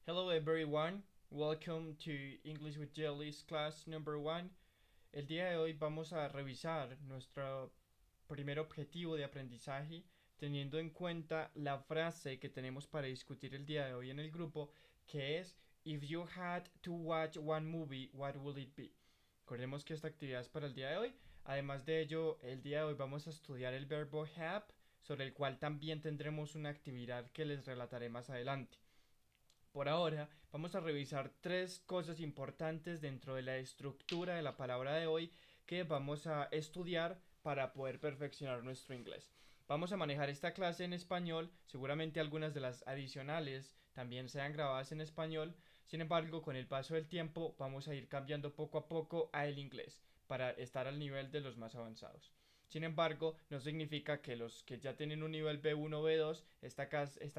Hello everyone, welcome to English with Jelly's class number one. El día de hoy vamos a revisar nuestro primer objetivo de aprendizaje teniendo en cuenta la frase que tenemos para discutir el día de hoy en el grupo, que es If you had to watch one movie, what would it be? Recordemos que esta actividad es para el día de hoy. Además de ello, el día de hoy vamos a estudiar el verbo have, sobre el cual también tendremos una actividad que les relataré más adelante. Por ahora, vamos a revisar tres cosas importantes dentro de la estructura de la palabra de hoy que vamos a estudiar para poder perfeccionar nuestro inglés. Vamos a manejar esta clase en español, seguramente algunas de las adicionales también sean grabadas en español, sin embargo, con el paso del tiempo vamos a ir cambiando poco a poco al inglés para estar al nivel de los más avanzados. Sin embargo, no significa que los que ya tienen un nivel B1 o B2 esta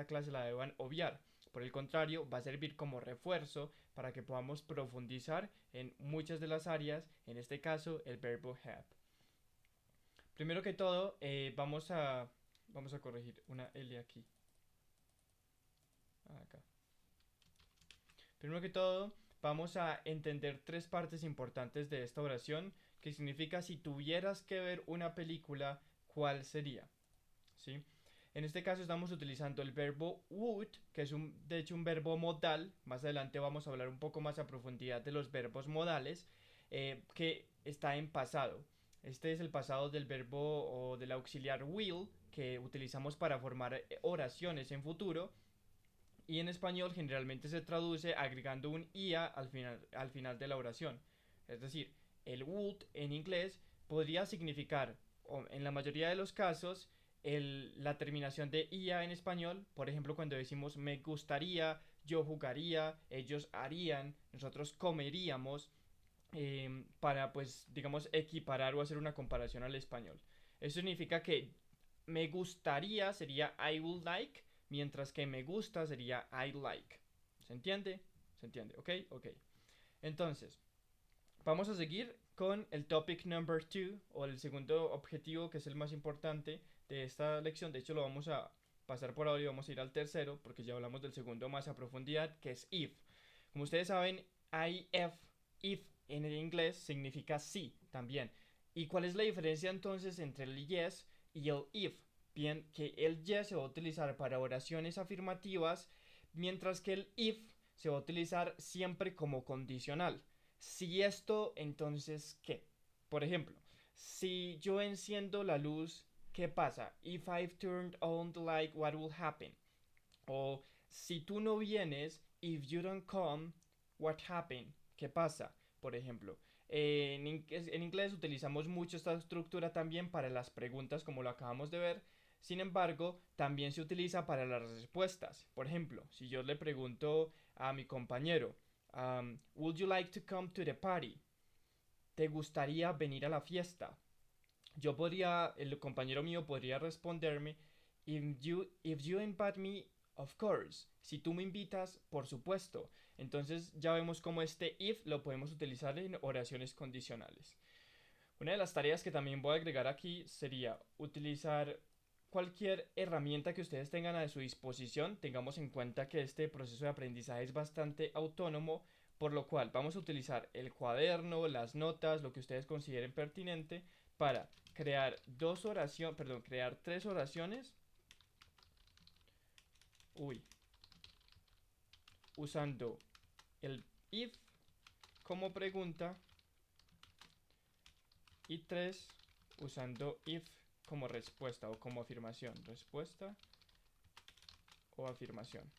clase la deban obviar. Por el contrario, va a servir como refuerzo para que podamos profundizar en muchas de las áreas, en este caso el verbo have. Primero que todo, vamos a corregir una L aquí. Acá. Primero que todo, vamos a entender tres partes importantes de esta oración, que significa si tuvieras que ver una película, ¿cuál sería? ¿Sí? En este caso estamos utilizando el verbo would, que es de hecho un verbo modal. Más adelante vamos a hablar un poco más a profundidad de los verbos modales, que está en pasado. Este es el pasado del verbo o del auxiliar will, que utilizamos para formar oraciones en futuro. Y en español generalmente se traduce agregando un ia al final de la oración. Es decir, el would en inglés podría significar, o en la mayoría de los casos, la terminación de ia en español. Por ejemplo, cuando decimos me gustaría, yo jugaría, ellos harían, nosotros comeríamos, para, pues, digamos, equiparar o hacer una comparación al español. Eso significa que me gustaría sería I would like, mientras que me gusta sería I like. ¿Se entiende? ¿Se entiende? ¿Ok? Ok. Entonces, vamos a seguir con el topic number 2, o el segundo objetivo, que es el más importante de esta lección. De hecho, lo vamos a pasar por ahora y vamos a ir al tercero, porque ya hablamos del segundo más a profundidad, que es if. Como ustedes saben, if en el inglés significa sí también. ¿Y cuál es la diferencia entonces entre el yes y el if? Bien, que el yes se va a utilizar para oraciones afirmativas, mientras que el if se va a utilizar siempre como condicional. Si esto, entonces, ¿qué? Por ejemplo, si yo enciendo la luz, ¿qué pasa? If I've turned on the light, what will happen? O si tú no vienes, if you don't come, what happened? ¿Qué pasa? Por ejemplo, en inglés utilizamos mucho esta estructura también para las preguntas, como lo acabamos de ver. Sin embargo, también se utiliza para las respuestas. Por ejemplo, si yo le pregunto a mi compañero, would you like to come to the party? ¿Te gustaría venir a la fiesta? El compañero mío podría responderme, if you invite me, of course. Si tú me invitas, por supuesto. Entonces ya vemos cómo este if lo podemos utilizar en oraciones condicionales. Una de las tareas que también voy a agregar aquí sería utilizar cualquier herramienta que ustedes tengan a su disposición. Tengamos en cuenta que este proceso de aprendizaje es bastante autónomo, por lo cual vamos a utilizar el cuaderno, las notas, lo que ustedes consideren pertinente para crear tres oraciones, uy, usando el if como pregunta y tres usando if como respuesta o como afirmación, respuesta o afirmación.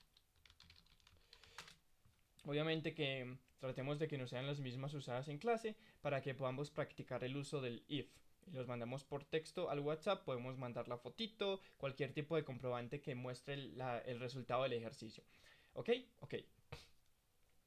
Obviamente que tratemos de que no sean las mismas usadas en clase para que podamos practicar el uso del if. Y los mandamos por texto al WhatsApp, podemos mandar la fotito, cualquier tipo de comprobante que muestre el resultado del ejercicio. ¿Ok? Ok.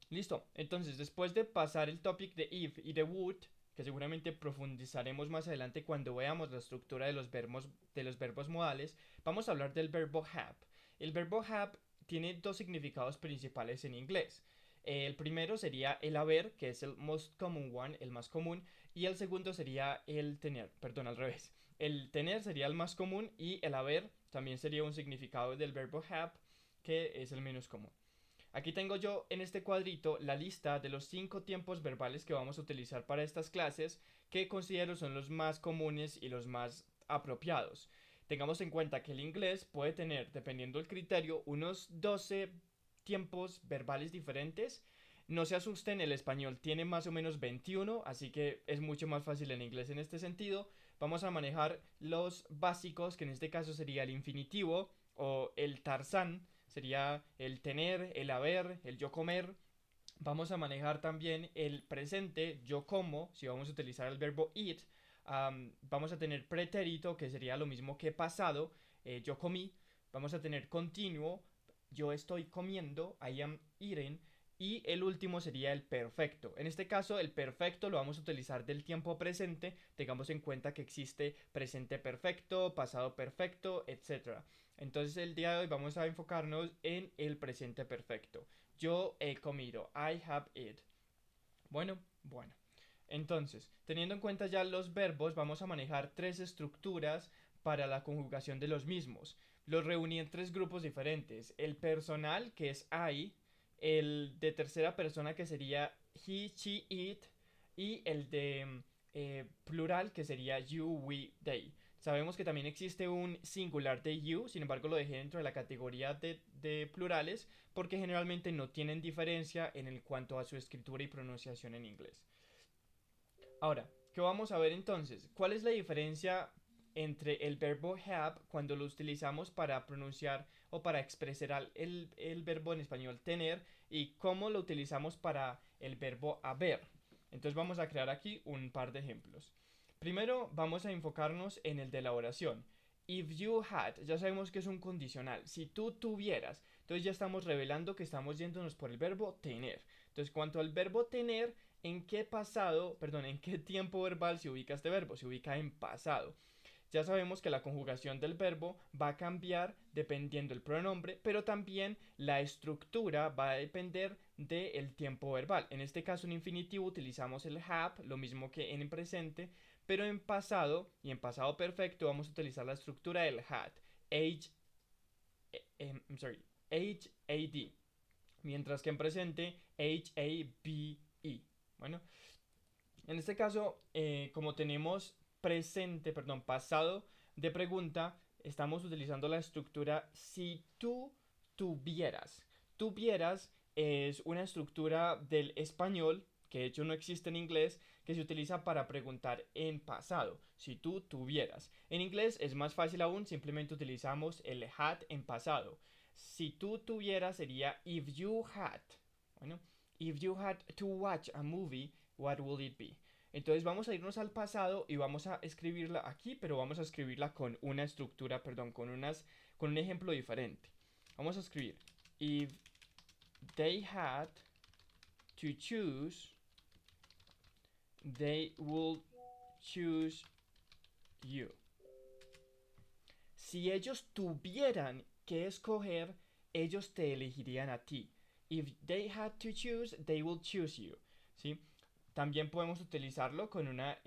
Listo. Entonces, después de pasar el topic de if y de would, que seguramente profundizaremos más adelante cuando veamos la estructura de los verbos modales, vamos a hablar del verbo have. El verbo have tiene dos significados principales en inglés. El primero sería el haber, que es el most common one, el más común, y el segundo sería el tener, perdón, al revés. El tener sería el más común y el haber también sería un significado del verbo have, que es el menos común. Aquí tengo yo en este cuadrito la lista de los 5 tiempos verbales que vamos a utilizar para estas clases, que considero son los más comunes y los más apropiados. Tengamos en cuenta que el inglés puede tener, dependiendo del criterio, unos 12 tiempos verbales diferentes. No se asusten, el español tiene más o menos 21, así que es mucho más fácil en inglés en este sentido. Vamos a manejar los básicos, que en este caso sería el infinitivo o el Tarzán, sería el tener, el haber, el yo comer. Vamos a manejar también el presente, yo como, si vamos a utilizar el verbo eat. Vamos a tener pretérito, que sería lo mismo que pasado, yo comí. Vamos a tener continuo, yo estoy comiendo, I am eating. Y el último sería el perfecto. En este caso, el perfecto lo vamos a utilizar del tiempo presente. Tengamos en cuenta que existe presente perfecto, pasado perfecto, etc. Entonces, el día de hoy vamos a enfocarnos en el presente perfecto. Yo he comido. I have eaten. Bueno. Entonces, teniendo en cuenta ya los verbos, vamos a manejar tres estructuras para la conjugación de los mismos. Los reuní en tres grupos diferentes. El personal, que es I, el de tercera persona, que sería he, she, it, y el de plural, que sería you, we, they. Sabemos que también existe un singular de you, sin embargo lo dejé dentro de la categoría de plurales porque generalmente no tienen diferencia en el cuanto a su escritura y pronunciación en inglés. Ahora, ¿qué vamos a ver entonces? ¿Cuál es la diferencia entre el verbo have cuando lo utilizamos para pronunciar o para expresar el verbo en español tener y cómo lo utilizamos para el verbo haber? Entonces vamos a crear aquí un par de ejemplos. Primero vamos a enfocarnos en el de la oración. If you had, ya sabemos que es un condicional. Si tú tuvieras, entonces ya estamos revelando que estamos yéndonos por el verbo tener. Entonces, cuanto al verbo tener, ¿en qué tiempo verbal se ubica este verbo? Se ubica en pasado. Ya sabemos que la conjugación del verbo va a cambiar dependiendo del pronombre, pero también la estructura va a depender del tiempo verbal. En este caso, en infinitivo utilizamos el have, lo mismo que en presente, pero en pasado y en pasado perfecto vamos a utilizar la estructura del had, age, had, mientras que en presente have. Bueno, en este caso, como tenemos pasado de pregunta, estamos utilizando la estructura si tú tuvieras. Tuvieras es una estructura del español, que de hecho no existe en inglés, que se utiliza para preguntar en pasado. Si tú tuvieras. En inglés es más fácil aún, simplemente utilizamos el had en pasado. Si tú tuvieras sería if you had. Bueno, if you had to watch a movie, what would it be? Entonces vamos a irnos al pasado y vamos a escribirla aquí, pero vamos a escribirla con una estructura, perdón, con un ejemplo diferente. Vamos a escribir if they had to choose, they would choose you. Si ellos tuvieran que escoger, ellos te elegirían a ti. If they had to choose, they will choose you. ¿Sí? También podemos utilizarlo con una,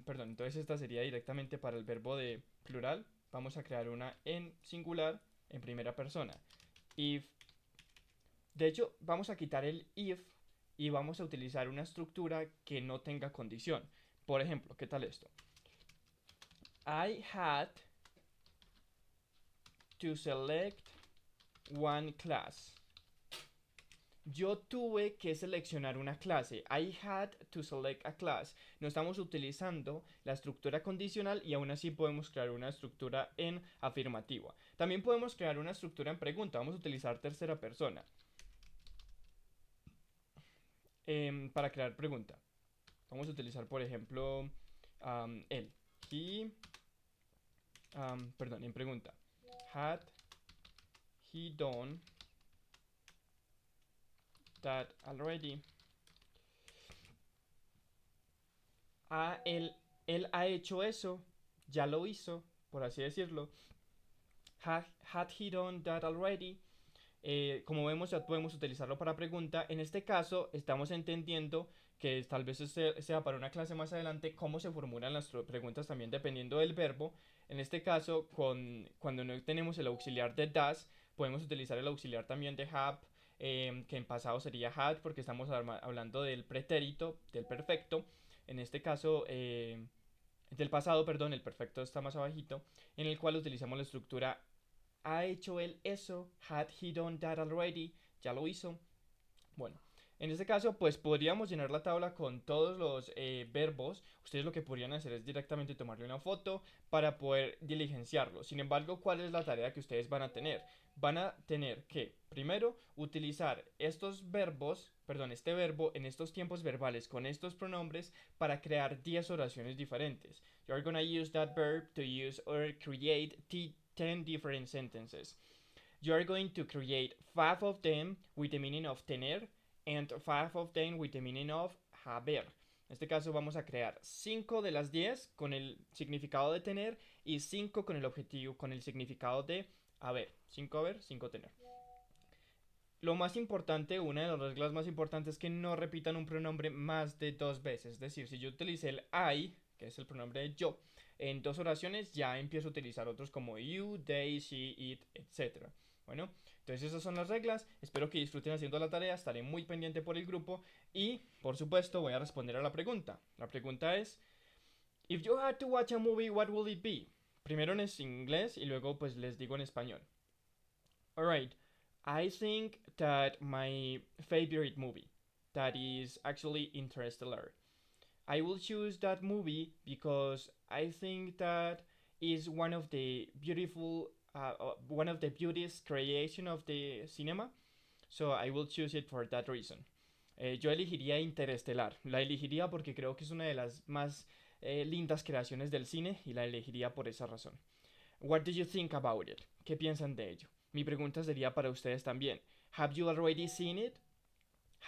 perdón, entonces esta sería directamente para el verbo de plural. Vamos a crear una en singular, en primera persona. If, de hecho, vamos a quitar el if y vamos a utilizar una estructura que no tenga condición. Por ejemplo, ¿qué tal esto? I had to select one class. Yo tuve que seleccionar una clase. I had to select a class. No estamos utilizando la estructura condicional y aún así podemos crear una estructura en afirmativa. También podemos crear una estructura en pregunta. Vamos a utilizar tercera persona para crear pregunta. Vamos a utilizar, por ejemplo, él. He, perdón, en pregunta. Had he done that already? Él ha hecho eso, ya lo hizo, por así decirlo. Had he done that already? Como vemos, ya podemos utilizarlo para pregunta. En este caso, estamos entendiendo que tal vez sea para una clase más adelante cómo se formulan las preguntas también dependiendo del verbo. En este caso, cuando no tenemos el auxiliar de does, podemos utilizar el auxiliar también de have que en pasado sería had, porque estamos hablando del pretérito, del perfecto. En este caso, del pasado, perdón, el perfecto está más abajito, en el cual utilizamos la estructura ha hecho él eso, had he done that already, ya lo hizo. Bueno, en este caso, pues podríamos llenar la tabla con todos los verbos. Ustedes lo que podrían hacer es directamente tomarle una foto para poder diligenciarlo. Sin embargo, ¿cuál es la tarea que ustedes van a tener? Van a tener que, primero, utilizar estos verbos, perdón, este verbo en estos tiempos verbales con estos pronombres para crear 10 oraciones diferentes. You're gonna use that verb to use or create 10 different sentences. You are going to create 5 of them with the meaning of tener and 5 of them with the meaning of haber. En este caso vamos a crear 5 de las 10 con el significado de tener y 5 con el objetivo, con el significado de haber. 5 haber, 5 tener. Lo más importante, una de las reglas más importantes es que no repitan un pronombre más de 2 veces. Es decir, si yo utilicé el I, que es el pronombre de yo, en 2 oraciones ya empiezo a utilizar otros como you, they, she, it, etc. Bueno, entonces esas son las reglas. Espero que disfruten haciendo la tarea. Estaré muy pendiente por el grupo. Y, por supuesto, voy a responder a la pregunta. La pregunta es, if you had to watch a movie, what will it be? Primero en inglés y luego pues les digo en español. Alright, I think that my favorite movie, that is actually Interstellar. I will choose that movie because I think that is one of the beauties creation of the cinema. So I will choose it for that reason. Yo elegiría Interestelar. La elegiría porque creo que es una de las más lindas creaciones del cine y la elegiría por esa razón. What do you think about it? ¿Qué piensan de ello? Mi pregunta sería para ustedes también. Have you already seen it?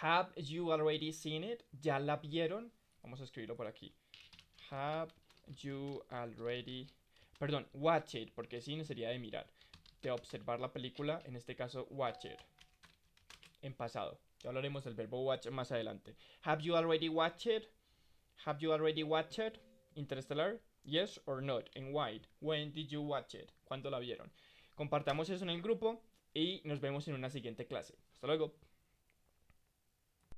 Have you already seen it? ¿Ya la vieron? Vamos a escribirlo por aquí. Have you already... Perdón, watch it, porque seen sería de mirar. De observar la película, en este caso, watch it. En pasado. Ya hablaremos del verbo watch más adelante. Have you already watched it? Have you already watched Interstellar? Yes or not? And why? When did you watch it? ¿Cuándo la vieron? Compartamos eso en el grupo y nos vemos en una siguiente clase. Hasta luego.